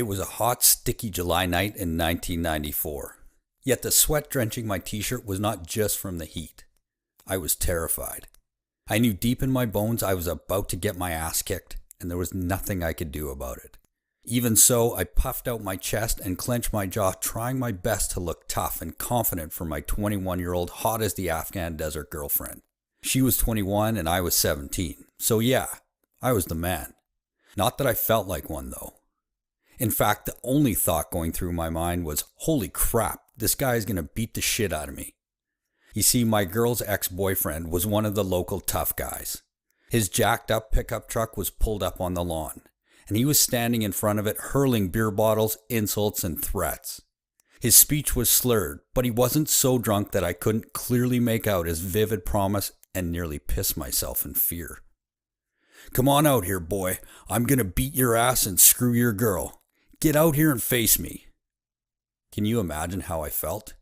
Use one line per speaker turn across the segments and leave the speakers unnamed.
It was a hot, sticky July night in 1994. Yet the sweat drenching my t-shirt was not just from the heat. I was terrified. I knew deep in my bones I was about to get my ass kicked, and there was nothing I could do about it. Even so, I puffed out my chest and clenched my jaw, trying my best to look tough and confident for my 21-year-old hot as the Afghan desert girlfriend. She was 21 and I was 17, so yeah, I was the man. Not that I felt like one though. In fact, the only thought going through my mind was, holy crap, this guy is going to beat the shit out of me. You see, my girl's ex-boyfriend was one of the local tough guys. His jacked up pickup truck was pulled up on the lawn, and he was standing in front of it hurling beer bottles, insults, and threats. His speech was slurred, but he wasn't so drunk that I couldn't clearly make out his vivid promise and nearly piss myself in fear. Come on out here, boy. I'm going to beat your ass and screw your girl. Get out here and face me. Can you imagine how I felt?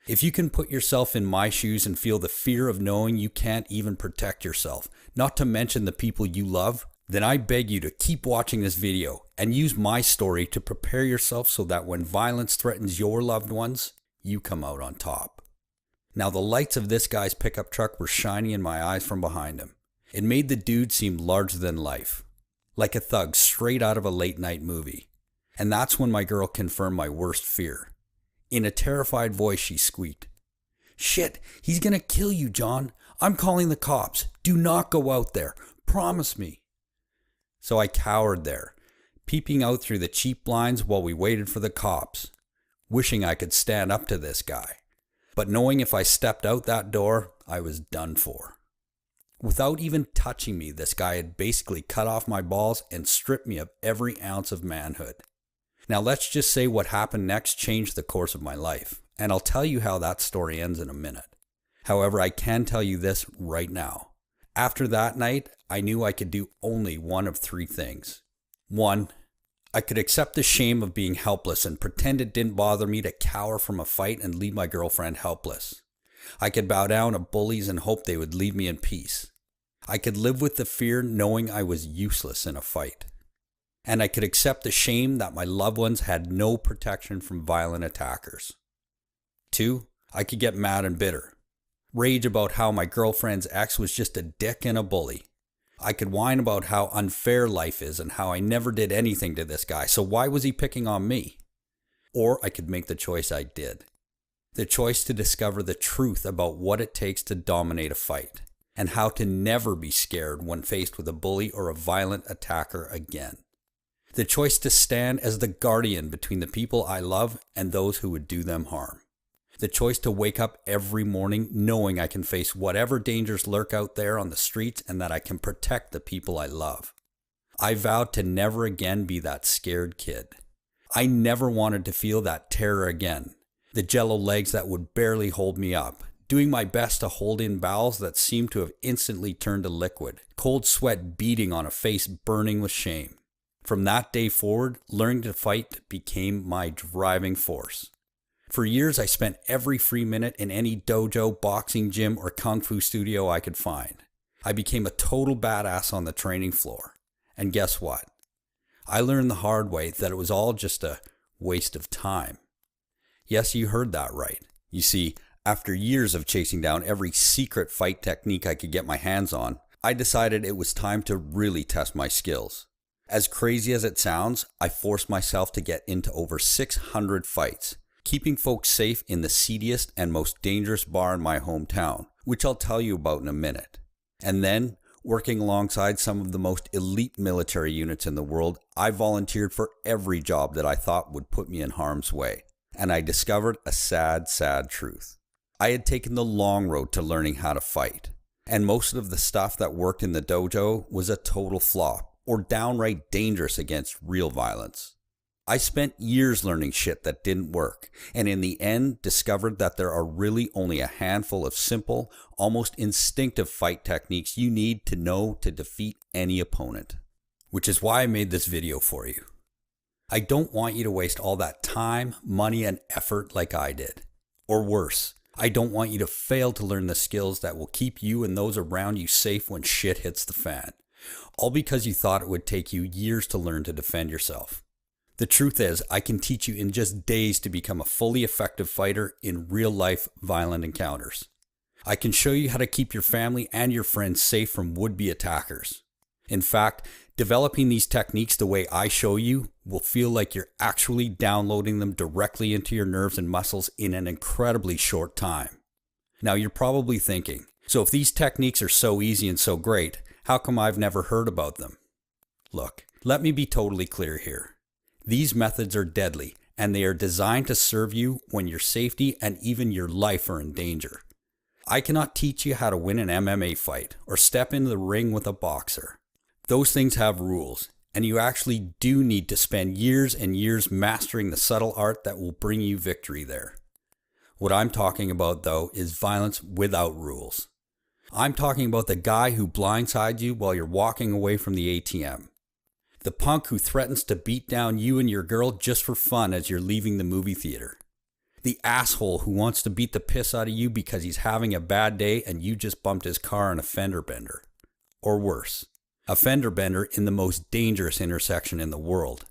If you can put yourself in my shoes and feel the fear of knowing you can't even protect yourself, not to mention the people you love, then I beg you to keep watching this video and use my story to prepare yourself so that when violence threatens your loved ones, you come out on top. Now the lights of this guy's pickup truck were shining in my eyes from behind him. It made the dude seem larger than life, like a thug straight out of a late night movie. And that's when my girl confirmed my worst fear. In a terrified voice, she squeaked, "Shit, he's gonna kill you, John. I'm calling the cops. Do not go out there. Promise me." So I cowered there, peeping out through the cheap blinds while we waited for the cops, wishing I could stand up to this guy, but knowing if I stepped out that door, I was done for. Without even touching me, this guy had basically cut off my balls and stripped me of every ounce of manhood. Now let's just say what happened next changed the course of my life, and I'll tell you how that story ends in a minute. However, I can tell you this right now. After that night, I knew I could do only one of three things. 1. I could accept the shame of being helpless and pretend it didn't bother me to cower from a fight and leave my girlfriend helpless. I could bow down to bullies and hope they would leave me in peace. I could live with the fear knowing I was useless in a fight. And I could accept the shame that my loved ones had no protection from violent attackers. 2. I could get mad and bitter. Rage about how my girlfriend's ex was just a dick and a bully. I could whine about how unfair life is and how I never did anything to this guy, so why was he picking on me? Or I could make the choice I did. The choice to discover the truth about what it takes to dominate a fight, and how to never be scared when faced with a bully or a violent attacker again. The choice to stand as the guardian between the people I love and those who would do them harm. The choice to wake up every morning knowing I can face whatever dangers lurk out there on the streets and that I can protect the people I love. I vowed to never again be that scared kid. I never wanted to feel that terror again. The jello legs that would barely hold me up. Doing my best to hold in bowels that seemed to have instantly turned to liquid. Cold sweat beading on a face burning with shame. From that day forward, learning to fight became my driving force. For years, I spent every free minute in any dojo, boxing gym, or kung fu studio I could find. I became a total badass on the training floor. And guess what? I learned the hard way that it was all just a waste of time. Yes, you heard that right. You see, after years of chasing down every secret fight technique I could get my hands on, I decided it was time to really test my skills. As crazy as it sounds, I forced myself to get into over 600 fights, keeping folks safe in the seediest and most dangerous bar in my hometown, which I'll tell you about in a minute. And then, working alongside some of the most elite military units in the world, I volunteered for every job that I thought would put me in harm's way. And I discovered a sad, sad truth. I had taken the long road to learning how to fight, and most of the stuff that worked in the dojo was a total flop, or downright dangerous against real violence. I spent years learning shit that didn't work, and in the end discovered that there are really only a handful of simple, almost instinctive fight techniques you need to know to defeat any opponent. Which is why I made this video for you. I don't want you to waste all that time, money, and effort like I did. Or worse, I don't want you to fail to learn the skills that will keep you and those around you safe when shit hits the fan. All because you thought it would take you years to learn to defend yourself. The truth is, I can teach you in just days to become a fully effective fighter in real-life violent encounters. I can show you how to keep your family and your friends safe from would-be attackers. In fact, developing these techniques the way I show you will feel like you're actually downloading them directly into your nerves and muscles in an incredibly short time. Now you're probably thinking, so if these techniques are so easy and so great, how come I've never heard about them? Look, let me be totally clear here. These methods are deadly, and they are designed to serve you when your safety and even your life are in danger. I cannot teach you how to win an MMA fight or step into the ring with a boxer. Those things have rules, and you actually do need to spend years and years mastering the subtle art that will bring you victory there. What I'm talking about, though, is violence without rules. I'm talking about the guy who blindsides you while you're walking away from the ATM. The punk who threatens to beat down you and your girl just for fun as you're leaving the movie theater. The asshole who wants to beat the piss out of you because he's having a bad day and you just bumped his car on a fender bender. Or worse, a fender bender in the most dangerous intersection in the world.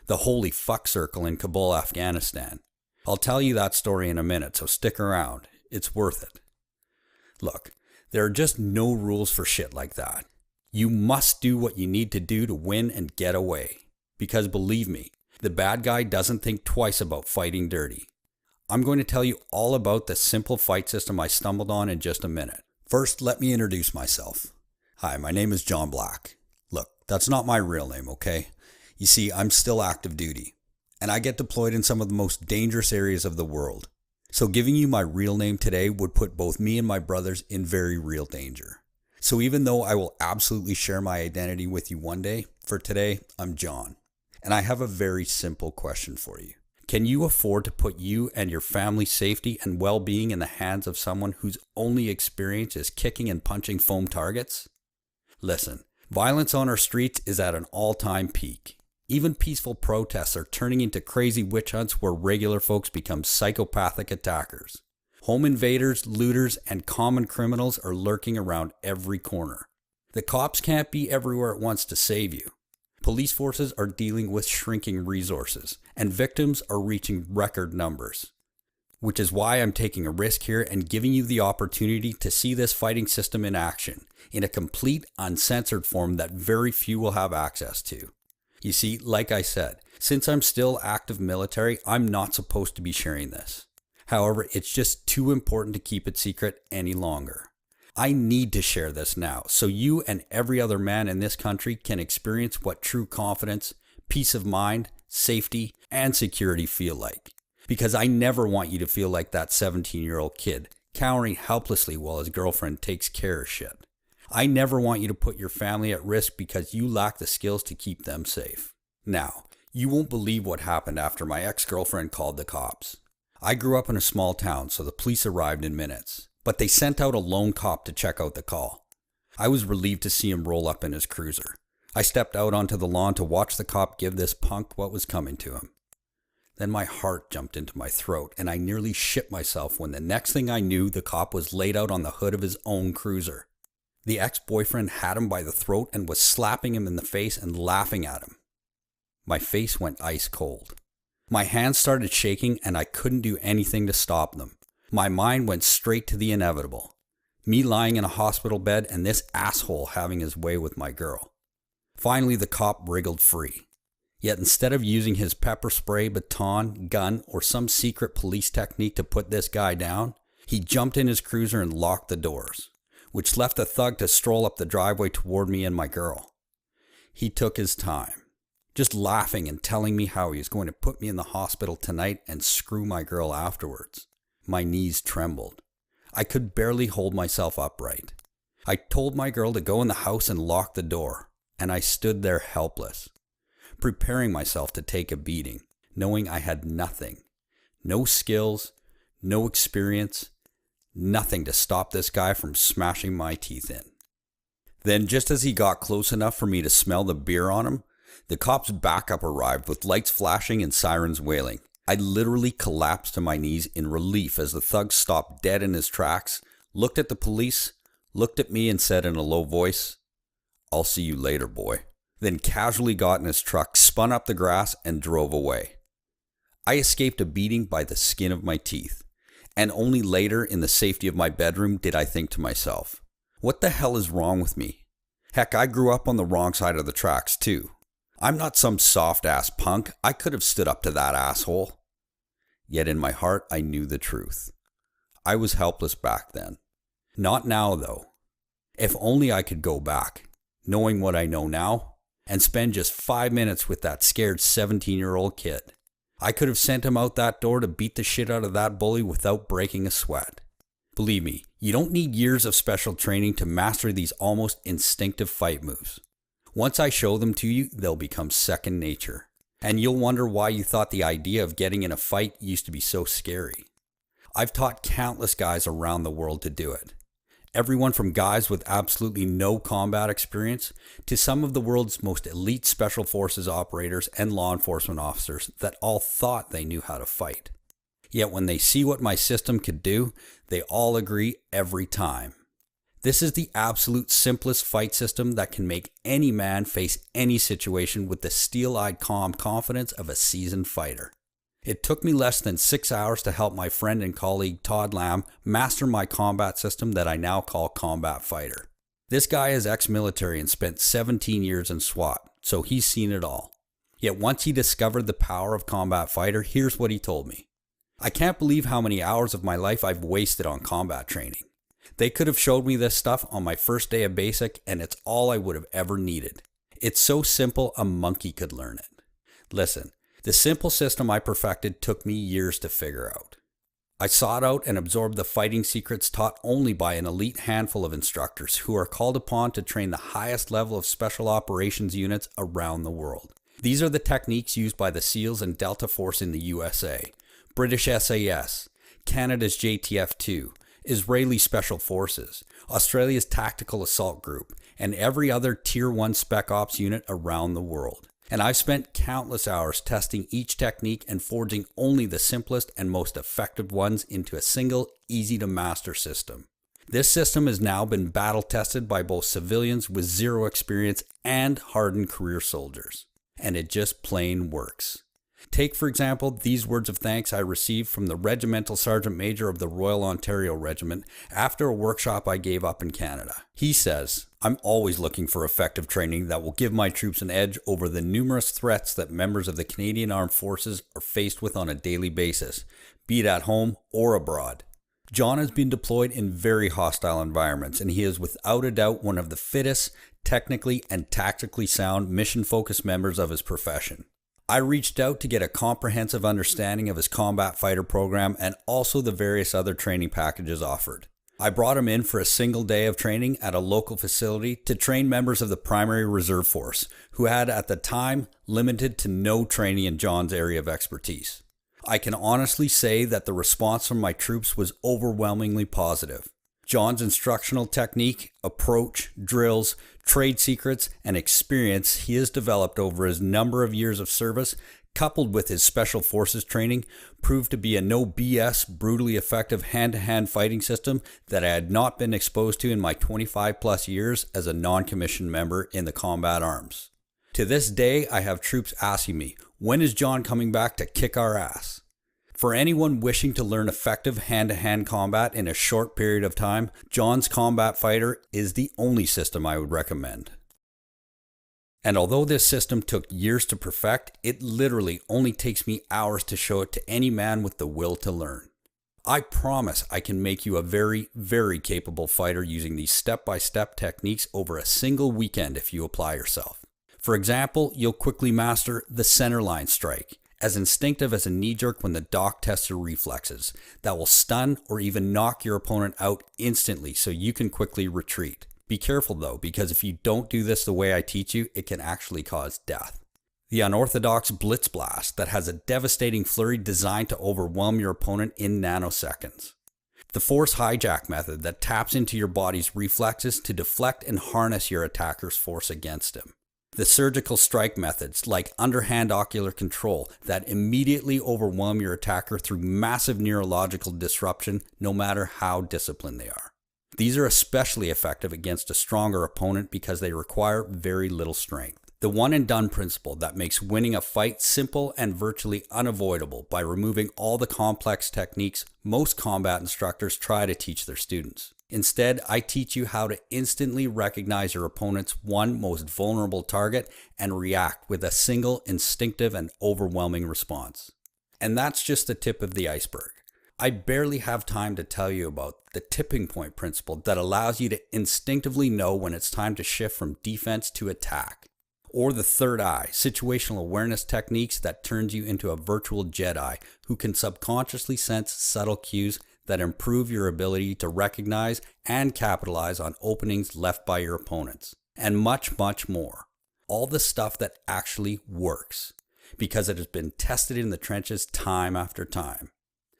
The holy fuck circle in Kabul, Afghanistan. I'll tell you that story in a minute, so stick around. It's worth it. Look, there are just no rules for shit like that. You must do what you need to do to win and get away. Because believe me, the bad guy doesn't think twice about fighting dirty. I'm going to tell you all about the simple fight system I stumbled on in just a minute. First, let me introduce myself. Hi, my name is John Black. Look, that's not my real name, okay? You see, I'm still active duty, and I get deployed in some of the most dangerous areas of the world. So giving you my real name today would put both me and my brothers in very real danger. So even though I will absolutely share my identity with you one day, for today, I'm John. And I have a very simple question for you. Can you afford to put you and your family's safety and well-being in the hands of someone whose only experience is kicking and punching foam targets? Listen, violence on our streets is at an all-time peak. Even peaceful protests are turning into crazy witch hunts where regular folks become psychopathic attackers. Home invaders, looters, and common criminals are lurking around every corner. The cops can't be everywhere at once to save you. Police forces are dealing with shrinking resources, and victims are reaching record numbers. Which is why I'm taking a risk here and giving you the opportunity to see this fighting system in action, in a complete, uncensored form that very few will have access to. You see, like I said, since I'm still active military, I'm not supposed to be sharing this. However, it's just too important to keep it secret any longer. I need to share this now, so you and every other man in this country can experience what true confidence, peace of mind, safety, and security feel like. Because I never want you to feel like that 17-year-old kid, cowering helplessly while his girlfriend takes care of shit. I never want you to put your family at risk because you lack the skills to keep them safe. Now, you won't believe what happened after my ex-girlfriend called the cops. I grew up in a small town, so the police arrived in minutes. But they sent out a lone cop to check out the call. I was relieved to see him roll up in his cruiser. I stepped out onto the lawn to watch the cop give this punk what was coming to him. Then my heart jumped into my throat, and I nearly shit myself when the next thing I knew, the cop was laid out on the hood of his own cruiser. The ex-boyfriend had him by the throat and was slapping him in the face and laughing at him. My face went ice cold. My hands started shaking, and I couldn't do anything to stop them. My mind went straight to the inevitable. Me lying in a hospital bed and this asshole having his way with my girl. Finally, the cop wriggled free. Yet instead of using his pepper spray, baton, gun, or some secret police technique to put this guy down, he jumped in his cruiser and locked the doors, which left the thug to stroll up the driveway toward me and my girl. He took his time, just laughing and telling me how he was going to put me in the hospital tonight and screw my girl afterwards. My knees trembled. I could barely hold myself upright. I told my girl to go in the house and lock the door, and I stood there helpless, preparing myself to take a beating, knowing I had nothing. No skills, no experience, nothing to stop this guy from smashing my teeth in. Then, just as he got close enough for me to smell the beer on him, the cop's backup arrived with lights flashing and sirens wailing. I literally collapsed to my knees in relief as the thug stopped dead in his tracks, looked at the police, looked at me and said in a low voice, "I'll see you later, boy." then casually got in his truck, spun up the grass, and drove away. I escaped a beating by the skin of my teeth, and only later in the safety of my bedroom did I think to myself, what the hell is wrong with me? Heck, I grew up on the wrong side of the tracks too. I'm not some soft-ass punk. I could have stood up to that asshole. Yet in my heart, I knew the truth. I was helpless back then. Not now, though. If only I could go back, knowing what I know now, and spend just 5 minutes with that scared 17-year-old kid. I could have sent him out that door to beat the shit out of that bully without breaking a sweat. Believe me, you don't need years of special training to master these almost instinctive fight moves. Once I show them to you, they'll become second nature. And you'll wonder why you thought the idea of getting in a fight used to be so scary. I've taught countless guys around the world to do it. Everyone from guys with absolutely no combat experience to some of the world's most elite special forces operators and law enforcement officers that all thought they knew how to fight. Yet when they see what my system could do, they all agree every time. This is the absolute simplest fight system that can make any man face any situation with the steel-eyed calm confidence of a seasoned fighter. It took me less than 6 hours to help my friend and colleague Todd Lamb master my combat system that I now call Combat Fighter. This guy is ex-military and spent 17 years in SWAT, so he's seen it all. Yet once he discovered the power of Combat Fighter, here's what he told me. I can't believe how many hours of my life I've wasted on combat training. They could have showed me this stuff on my first day of basic, and it's all I would have ever needed. It's so simple a monkey could learn it. Listen, the simple system I perfected took me years to figure out. I sought out and absorbed the fighting secrets taught only by an elite handful of instructors who are called upon to train the highest level of special operations units around the world. These are the techniques used by the SEALs and Delta Force in the USA, British SAS, Canada's JTF-2, Israeli Special Forces, Australia's Tactical Assault Group, and every other Tier 1 Spec Ops unit around the world. And I've spent countless hours testing each technique and forging only the simplest and most effective ones into a single, easy-to-master system. This system has now been battle-tested by both civilians with zero experience and hardened career soldiers. And it just plain works. Take, for example, these words of thanks I received from the Regimental Sergeant Major of the Royal Ontario Regiment after a workshop I gave up in Canada. He says, "I'm always looking for effective training that will give my troops an edge over the numerous threats that members of the Canadian Armed Forces are faced with on a daily basis, be it at home or abroad." John has been deployed in very hostile environments, and he is without a doubt one of the fittest, technically and tactically sound, mission-focused members of his profession. I reached out to get a comprehensive understanding of his combat fighter program and also the various other training packages offered. I brought him in for a single day of training at a local facility to train members of the primary reserve force, who had at the time limited to no training in John's area of expertise. I can honestly say that the response from my troops was overwhelmingly positive. John's instructional technique, approach, drills, trade secrets, and experience he has developed over his number of years of service, coupled with his special forces training, proved to be a no BS, brutally effective hand-to-hand fighting system that I had not been exposed to in my 25 plus years as a non-commissioned member in the combat arms. To this day, I have troops asking me, when is John coming back to kick our ass? For anyone wishing to learn effective hand-to-hand combat in a short period of time, John's Combat Fighter is the only system I would recommend. And although this system took years to perfect, it literally only takes me hours to show it to any man with the will to learn. I promise I can make you a very, very capable fighter using these step-by-step techniques over a single weekend if you apply yourself. For example, you'll quickly master the centerline strike, as instinctive as a knee jerk when the doc tests your reflexes, that will stun or even knock your opponent out instantly so you can quickly retreat. Be careful though, because if you don't do this the way I teach you, it can actually cause death. The unorthodox blitz blast that has a devastating flurry designed to overwhelm your opponent in nanoseconds. The force hijack method that taps into your body's reflexes to deflect and harness your attacker's force against him. The surgical strike methods like underhand ocular control that immediately overwhelm your attacker through massive neurological disruption no matter how disciplined they are. These are especially effective against a stronger opponent because they require very little strength. The one and done principle that makes winning a fight simple and virtually unavoidable by removing all the complex techniques most combat instructors try to teach their students. Instead, I teach you how to instantly recognize your opponent's one most vulnerable target and react with a single instinctive and overwhelming response. And that's just the tip of the iceberg. I barely have time to tell you about the tipping point principle that allows you to instinctively know when it's time to shift from defense to attack. Or the third eye, situational awareness techniques that turns you into a virtual Jedi who can subconsciously sense subtle cues that improve your ability to recognize and capitalize on openings left by your opponents. And much, much more. All the stuff that actually works, because it has been tested in the trenches time after time.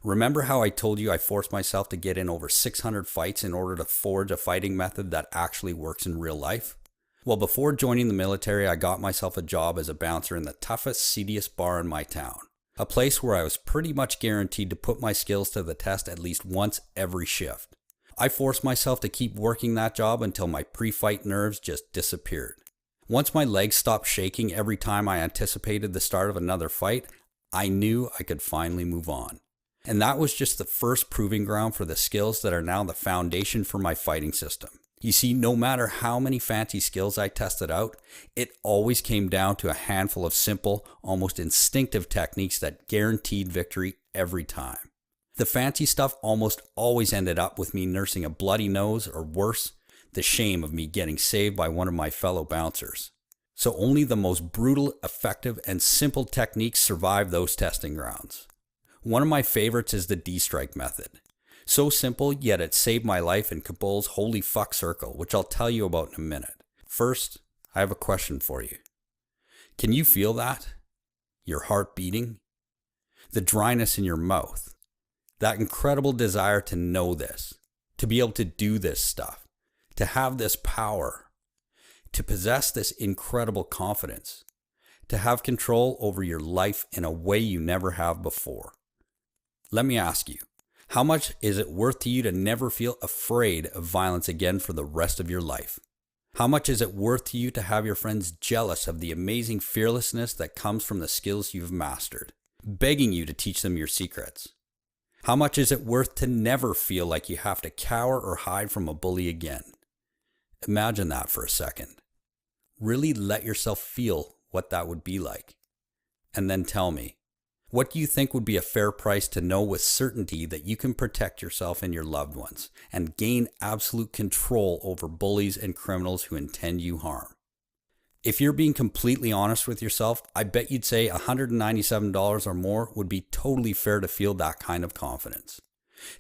Remember how I told you I forced myself to get in over 600 fights in order to forge a fighting method that actually works in real life? Well, before joining the military, I got myself a job as a bouncer in the toughest, seediest bar in my town. A place where I was pretty much guaranteed to put my skills to the test at least once every shift. I forced myself to keep working that job until my pre-fight nerves just disappeared. Once my legs stopped shaking every time I anticipated the start of another fight, I knew I could finally move on. And that was just the first proving ground for the skills that are now the foundation for my fighting system. You see, no matter how many fancy skills I tested out, it always came down to a handful of simple, almost instinctive techniques that guaranteed victory every time. The fancy stuff almost always ended up with me nursing a bloody nose, or worse, the shame of me getting saved by one of my fellow bouncers. So only the most brutal, effective, and simple techniques survive those testing grounds. One of my favorites is the D-strike method. So simple, yet it saved my life in Kabul's holy fuck circle, which I'll tell you about in a minute. First, I have a question for you. Can you feel that? Your heart beating? The dryness in your mouth? That incredible desire to know this, to be able to do this stuff, to have this power, to possess this incredible confidence, to have control over your life in a way you never have before. Let me ask you, how much is it worth to you to never feel afraid of violence again for the rest of your life? How much is it worth to you to have your friends jealous of the amazing fearlessness that comes from the skills you've mastered, begging you to teach them your secrets? How much is it worth to never feel like you have to cower or hide from a bully again? Imagine that for a second. Really let yourself feel what that would be like. And then tell me, what do you think would be a fair price to know with certainty that you can protect yourself and your loved ones and gain absolute control over bullies and criminals who intend you harm? If you're being completely honest with yourself, I bet you'd say $197 or more would be totally fair to feel that kind of confidence.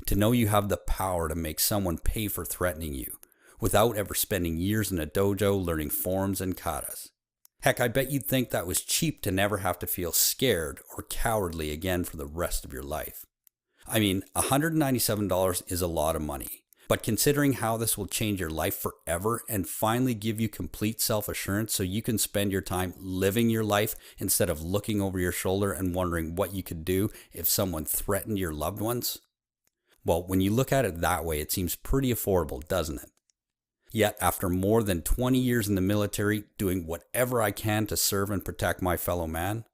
To know you have the power to make someone pay for threatening you without ever spending years in a dojo learning forms and katas. Heck, I bet you'd think that was cheap to never have to feel scared or cowardly again for the rest of your life. I mean, $197 is a lot of money, but considering how this will change your life forever and finally give you complete self-assurance so you can spend your time living your life instead of looking over your shoulder and wondering what you could do if someone threatened your loved ones? Well, when you look at it that way, it seems pretty affordable, doesn't it? Yet, after more than 20 years in the military, doing whatever I can to serve and protect my fellow man,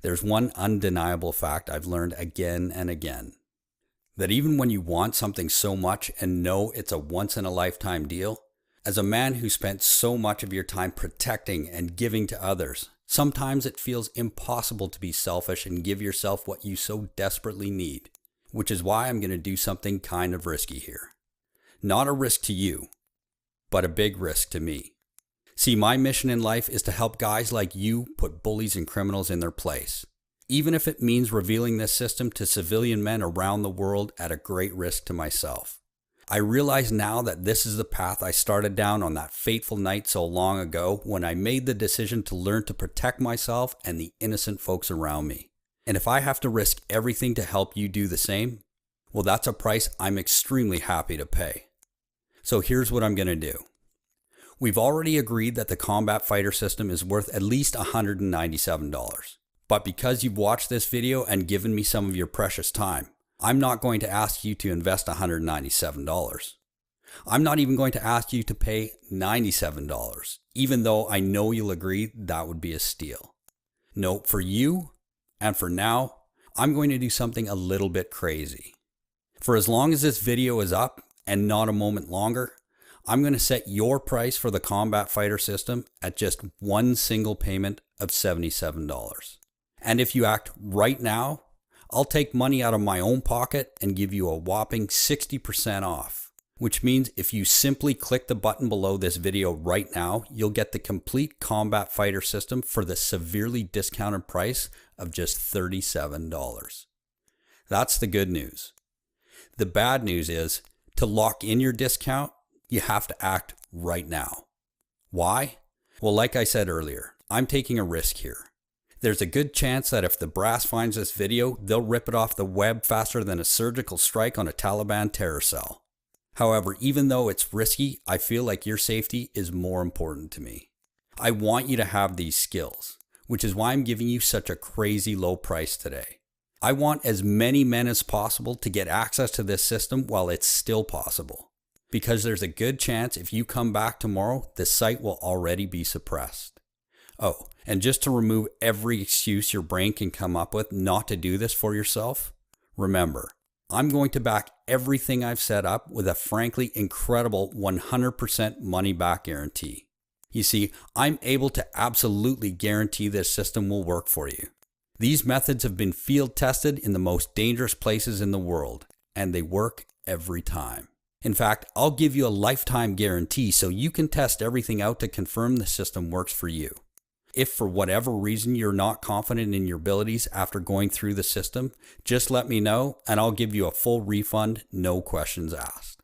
there's one undeniable fact I've learned again and again. That even when you want something so much and know it's a once-in-a-lifetime deal, as a man who spent so much of your time protecting and giving to others, sometimes it feels impossible to be selfish and give yourself what you so desperately need, which is why I'm going to do something kind of risky here. Not a risk to you, but a big risk to me. See, my mission in life is to help guys like you put bullies and criminals in their place, even if it means revealing this system to civilian men around the world at a great risk to myself. I realize now that this is the path I started down on that fateful night so long ago when I made the decision to learn to protect myself and the innocent folks around me. And if I have to risk everything to help you do the same, well, that's a price I'm extremely happy to pay. So here's what I'm going to do. We've already agreed that the combat fighter system is worth at least $197. But because you've watched this video and given me some of your precious time, I'm not going to ask you to invest $197. I'm not even going to ask you to pay $97, even though I know you'll agree that would be a steal. No, for you, and for now, I'm going to do something a little bit crazy. For as long as this video is up, and not a moment longer, I'm going to set your price for the Combat Fighter system at just one single payment of $77. And if you act right now, I'll take money out of my own pocket and give you a whopping 60% off. Which means if you simply click the button below this video right now, you'll get the complete Combat Fighter system for the severely discounted price of just $37. That's the good news. The bad news is, to lock in your discount, you have to act right now. Why? Well, like I said earlier, I'm taking a risk here. There's a good chance that if the brass finds this video, they'll rip it off the web faster than a surgical strike on a Taliban terror cell. However, even though it's risky, I feel like your safety is more important to me. I want you to have these skills, which is why I'm giving you such a crazy low price today. I want as many men as possible to get access to this system while it's still possible. Because there's a good chance if you come back tomorrow, the site will already be suppressed. Oh, and just to remove every excuse your brain can come up with not to do this for yourself, remember, I'm going to back everything I've set up with a frankly incredible 100% money back guarantee. You see, I'm able to absolutely guarantee this system will work for you. These methods have been field tested in the most dangerous places in the world, and they work every time. In fact, I'll give you a lifetime guarantee so you can test everything out to confirm the system works for you. If for whatever reason you're not confident in your abilities after going through the system, just let me know and I'll give you a full refund, no questions asked.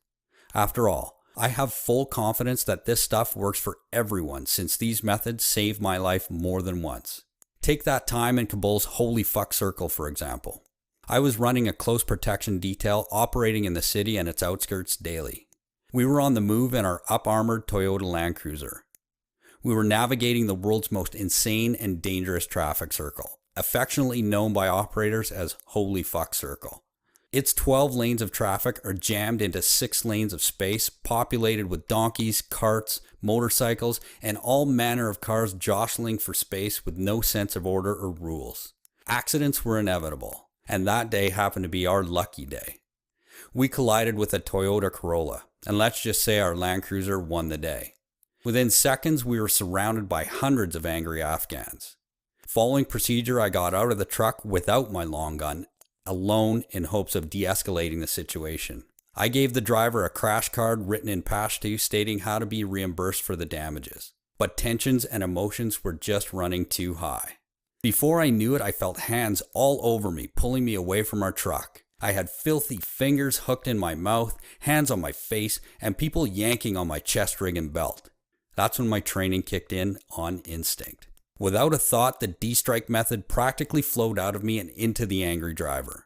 After all, I have full confidence that this stuff works for everyone since these methods saved my life more than once. Take that time in Kabul's holy fuck circle, for example. I was running a close protection detail operating in the city and its outskirts daily. We were on the move in our up-armored Toyota Land Cruiser. We were navigating the world's most insane and dangerous traffic circle, affectionately known by operators as Holy Fuck Circle. Its 12 lanes of traffic are jammed into 6 lanes of space, populated with donkeys, carts, motorcycles, and all manner of cars jostling for space with no sense of order or rules. Accidents were inevitable, and that day happened to be our lucky day. We collided with a Toyota Corolla, and let's just say our Land Cruiser won the day. Within seconds, we were surrounded by hundreds of angry Afghans. Following procedure, I got out of the truck without my long gun, alone in hopes of de-escalating the situation. I gave the driver a crash card written in Pashto stating how to be reimbursed for the damages. But tensions and emotions were just running too high. Before I knew it, I felt hands all over me, pulling me away from our truck. I had filthy fingers hooked in my mouth, hands on my face, and people yanking on my chest rig and belt. That's when my training kicked in on instinct. Without a thought, the D-strike method practically flowed out of me and into the angry driver.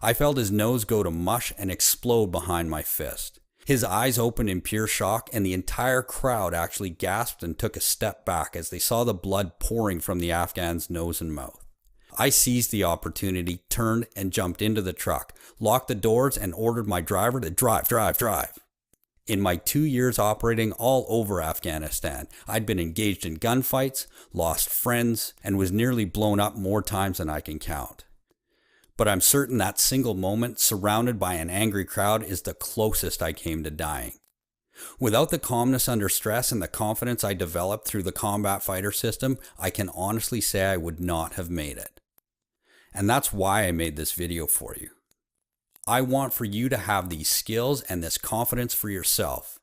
I felt his nose go to mush and explode behind my fist. His eyes opened in pure shock, and the entire crowd actually gasped and took a step back as they saw the blood pouring from the Afghan's nose and mouth. I seized the opportunity, turned and jumped into the truck, locked the doors, and ordered my driver to drive. In my 2 years operating all over Afghanistan, I'd been engaged in gunfights, lost friends, and was nearly blown up more times than I can count. But I'm certain that single moment, surrounded by an angry crowd, is the closest I came to dying. Without the calmness under stress and the confidence I developed through the Combat Fighter system, I can honestly say I would not have made it. And that's why I made this video for you. I want for you to have these skills and this confidence for yourself.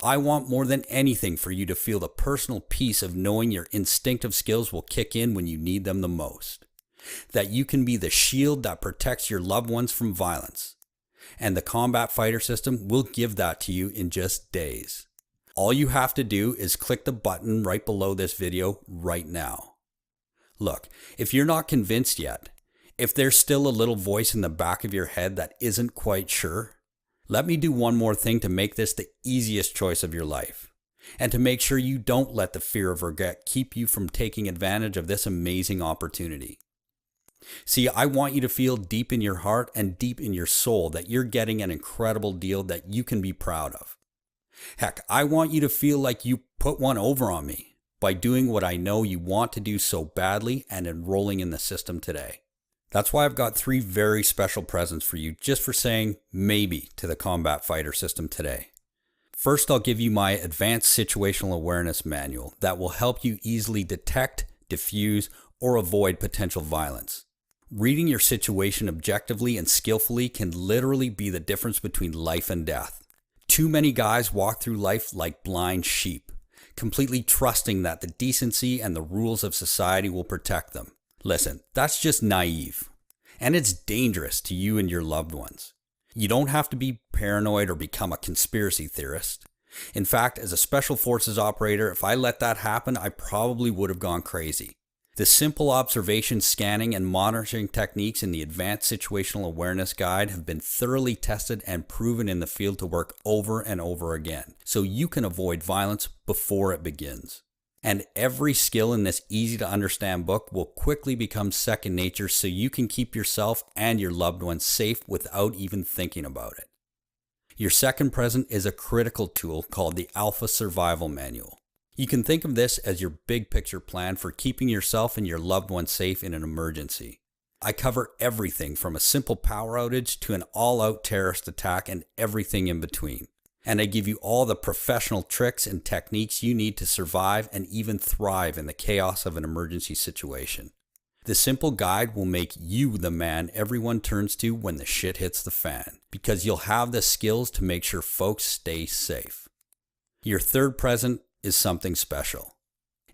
I want more than anything for you to feel the personal peace of knowing your instinctive skills will kick in when you need them the most. That you can be the shield that protects your loved ones from violence. And the Combat Fighter system will give that to you in just days. All you have to do is click the button right below this video right now. Look, if you're not convinced yet, if there's still a little voice in the back of your head that isn't quite sure, let me do one more thing to make this the easiest choice of your life, and to make sure you don't let the fear of regret keep you from taking advantage of this amazing opportunity. See, I want you to feel deep in your heart and deep in your soul that you're getting an incredible deal that you can be proud of. Heck, I want you to feel like you put one over on me by doing what I know you want to do so badly and enrolling in the system today. That's why I've got 3 very special presents for you just for saying maybe to the Combat Fighter system today. First, I'll give you my Advanced Situational Awareness Manual that will help you easily detect, diffuse, or avoid potential violence. Reading your situation objectively and skillfully can literally be the difference between life and death. Too many guys walk through life like blind sheep, completely trusting that the decency and the rules of society will protect them. Listen, that's just naive, and it's dangerous to you and your loved ones. You don't have to be paranoid or become a conspiracy theorist. In fact, as a Special Forces operator, if I let that happen, I probably would have gone crazy. The simple observation, scanning, and monitoring techniques in the Advanced Situational Awareness Guide have been thoroughly tested and proven in the field to work over and over again, so you can avoid violence before it begins. And every skill in this easy-to-understand book will quickly become second nature so you can keep yourself and your loved ones safe without even thinking about it. Your second present is a critical tool called the Alpha Survival Manual. You can think of this as your big picture plan for keeping yourself and your loved ones safe in an emergency. I cover everything from a simple power outage to an all-out terrorist attack and everything in between. And I give you all the professional tricks and techniques you need to survive and even thrive in the chaos of an emergency situation. The simple guide will make you the man everyone turns to when the shit hits the fan, because you'll have the skills to make sure folks stay safe. Your third present is something special.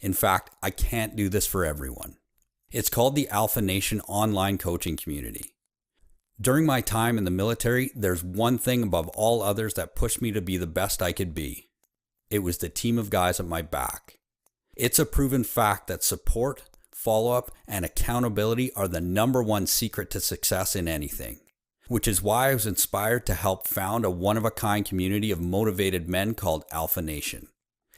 In fact, I can't do this for everyone. It's called the Alpha Nation Online Coaching Community. During my time in the military, there's one thing above all others that pushed me to be the best I could be. It was the team of guys at my back. It's a proven fact that support, follow-up, and accountability are the number one secret to success in anything, which is why I was inspired to help found a one-of-a-kind community of motivated men called Alpha Nation.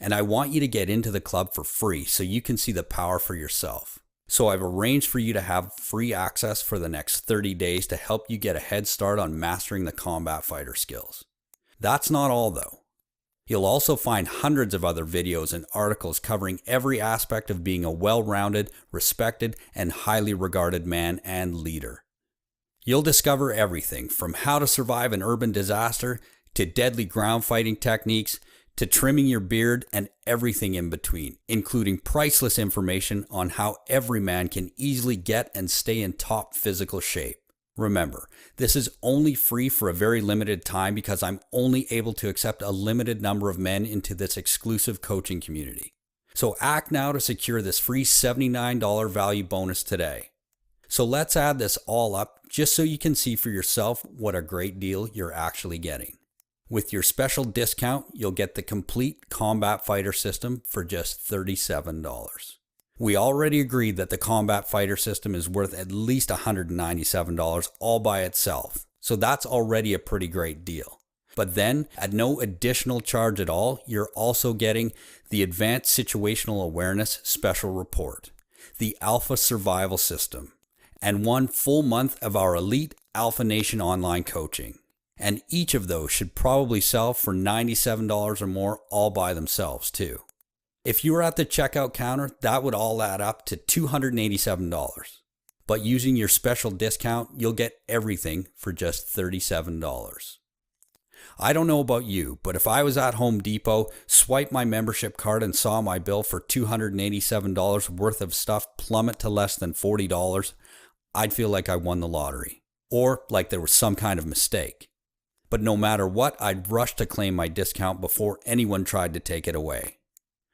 And I want you to get into the club for free so you can see the power for yourself. So I've arranged for you to have free access for the next 30 days to help you get a head start on mastering the combat fighter skills. That's not all though. You'll also find hundreds of other videos and articles covering every aspect of being a well-rounded, respected, and highly regarded man and leader. You'll discover everything from how to survive an urban disaster to deadly ground fighting techniques to trimming your beard and everything in between, including priceless information on how every man can easily get and stay in top physical shape. Remember, this is only free for a very limited time because I'm only able to accept a limited number of men into this exclusive coaching community. So act now to secure this free $79 value bonus today. So let's add this all up just so you can see for yourself what a great deal you're actually getting. With your special discount, you'll get the complete combat fighter system for just $37. We already agreed that the combat fighter system is worth at least $197 all by itself, so that's already a pretty great deal. But then, at no additional charge at all, you're also getting the Advanced Situational Awareness Special Report, the Alpha Survival System, and 1 full month of our elite Alpha Nation online coaching. And each of those should probably sell for $97 or more all by themselves too. If you were at the checkout counter, that would all add up to $287. But using your special discount, you'll get everything for just $37. I don't know about you, but if I was at Home Depot, swiped my membership card and saw my bill for $287 worth of stuff plummet to less than $40, I'd feel like I won the lottery, or like there was some kind of mistake. But no matter what, I'd rush to claim my discount before anyone tried to take it away.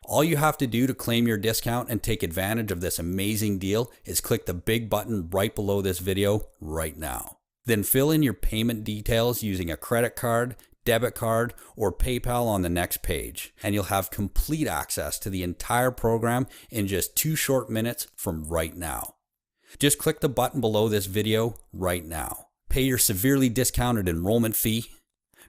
All you have to do to claim your discount and take advantage of this amazing deal is click the big button right below this video right now. Then fill in your payment details using a credit card, debit card, or PayPal on the next page, and you'll have complete access to the entire program in just 2 short minutes from right now. Just click the button below this video right now. Pay your severely discounted enrollment fee,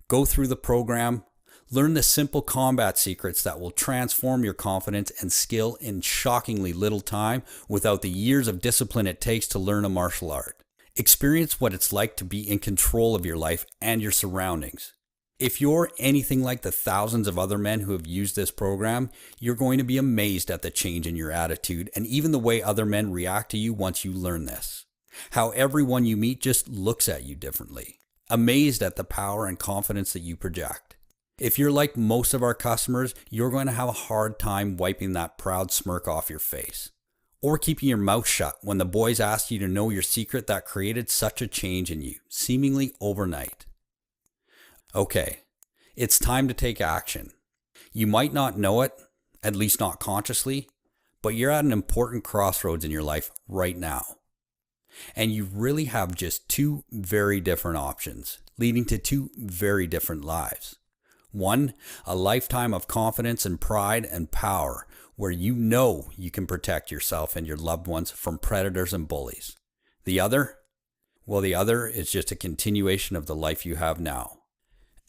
go through the program, learn the simple combat secrets that will transform your confidence and skill in shockingly little time without the years of discipline it takes to learn a martial art. Experience what it's like to be in control of your life and your surroundings. If you're anything like the thousands of other men who have used this program, you're going to be amazed at the change in your attitude and even the way other men react to you once you learn this. How everyone you meet just looks at you differently, amazed at the power and confidence that you project. If you're like most of our customers, you're going to have a hard time wiping that proud smirk off your face, or keeping your mouth shut when the boys ask you to know your secret that created such a change in you, seemingly overnight. Okay, it's time to take action. You might not know it, at least not consciously, but you're at an important crossroads in your life right now. And you really have just two very different options, leading to two very different lives. One, a lifetime of confidence and pride and power, where you know you can protect yourself and your loved ones from predators and bullies. The other is just a continuation of the life you have now.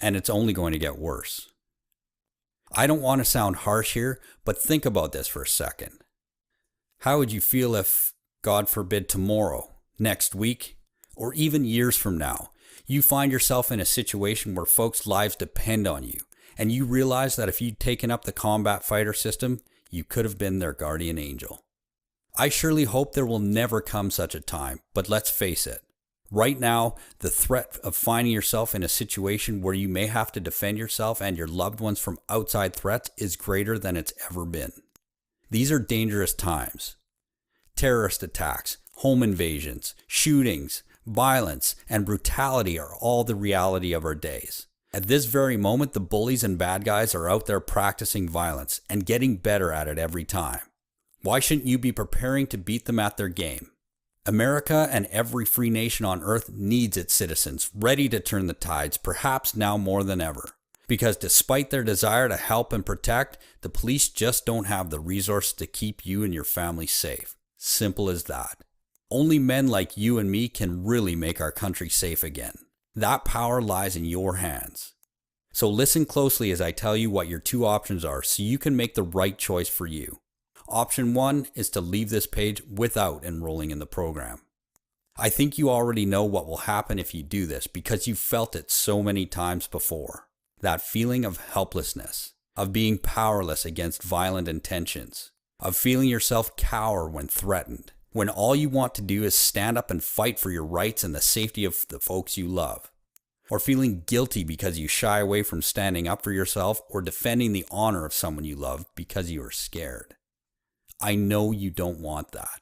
And it's only going to get worse. I don't want to sound harsh here, but think about this for a second. How would you feel if, God forbid, tomorrow, next week, or even years from now, you find yourself in a situation where folks' lives depend on you, and you realize that if you'd taken up the combat fighter system, you could have been their guardian angel? I surely hope there will never come such a time, but let's face it. Right now, the threat of finding yourself in a situation where you may have to defend yourself and your loved ones from outside threats is greater than it's ever been. These are dangerous times. Terrorist attacks, home invasions, shootings, violence, and brutality are all the reality of our days. At this very moment, the bullies and bad guys are out there practicing violence and getting better at it every time. Why shouldn't you be preparing to beat them at their game? America and every free nation on earth needs its citizens ready to turn the tides, perhaps now more than ever. Because despite their desire to help and protect, the police just don't have the resources to keep you and your family safe. Simple as that. Only men like you and me can really make our country safe again. That power lies in your hands. So listen closely as I tell you what your two options are so you can make the right choice for you. Option 1 is to leave this page without enrolling in the program. I think you already know what will happen if you do this because you've felt it so many times before. That feeling of helplessness, of being powerless against violent intentions, of feeling yourself cower when threatened, when all you want to do is stand up and fight for your rights and the safety of the folks you love. Or feeling guilty because you shy away from standing up for yourself or defending the honor of someone you love because you are scared. I know you don't want that.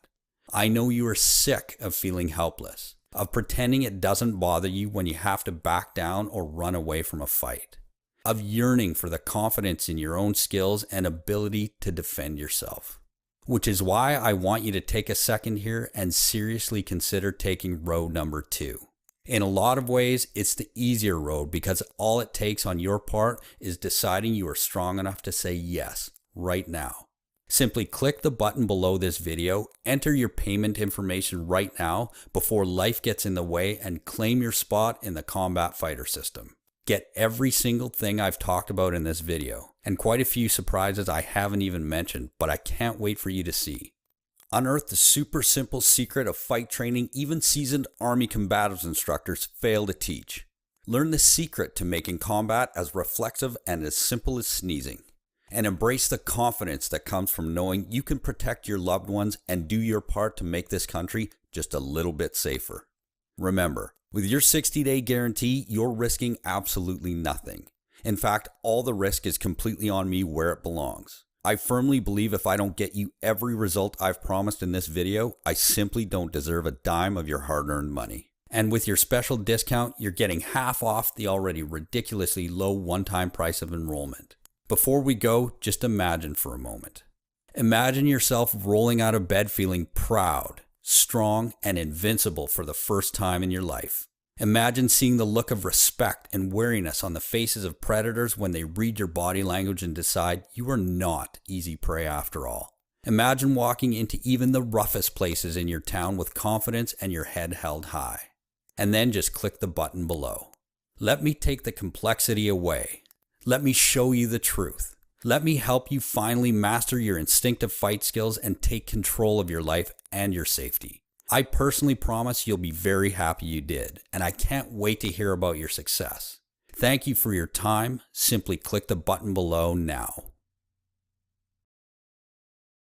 I know you are sick of feeling helpless, of pretending it doesn't bother you when you have to back down or run away from a fight, of yearning for the confidence in your own skills and ability to defend yourself. Which is why I want you to take a second here and seriously consider taking road number 2. In a lot of ways, it's the easier road because all it takes on your part is deciding you are strong enough to say yes right now. Simply click the button below this video, enter your payment information right now before life gets in the way, and claim your spot in the combat fighter system. Get every single thing I've talked about in this video, and quite a few surprises I haven't even mentioned, but I can't wait for you to see. Unearth the super simple secret of fight training even seasoned Army combatives instructors fail to teach. Learn the secret to making combat as reflexive and as simple as sneezing. And embrace the confidence that comes from knowing you can protect your loved ones and do your part to make this country just a little bit safer. Remember, with your 60-day guarantee, you're risking absolutely nothing. In fact, all the risk is completely on me where it belongs. I firmly believe if I don't get you every result I've promised in this video, I simply don't deserve a dime of your hard-earned money. And with your special discount, you're getting half off the already ridiculously low one-time price of enrollment. Before we go, just imagine for a moment. Imagine yourself rolling out of bed feeling proud, strong, and invincible for the first time in your life. Imagine seeing the look of respect and wariness on the faces of predators when they read your body language and decide you are not easy prey after all. Imagine walking into even the roughest places in your town with confidence and your head held high. And then just click the button below. Let me take the complexity away. Let me show you the truth. Let me help you finally master your instinctive fight skills and take control of your life and your safety. I personally promise you'll be very happy you did, and I can't wait to hear about your success. Thank you for your time. Simply click the button below now.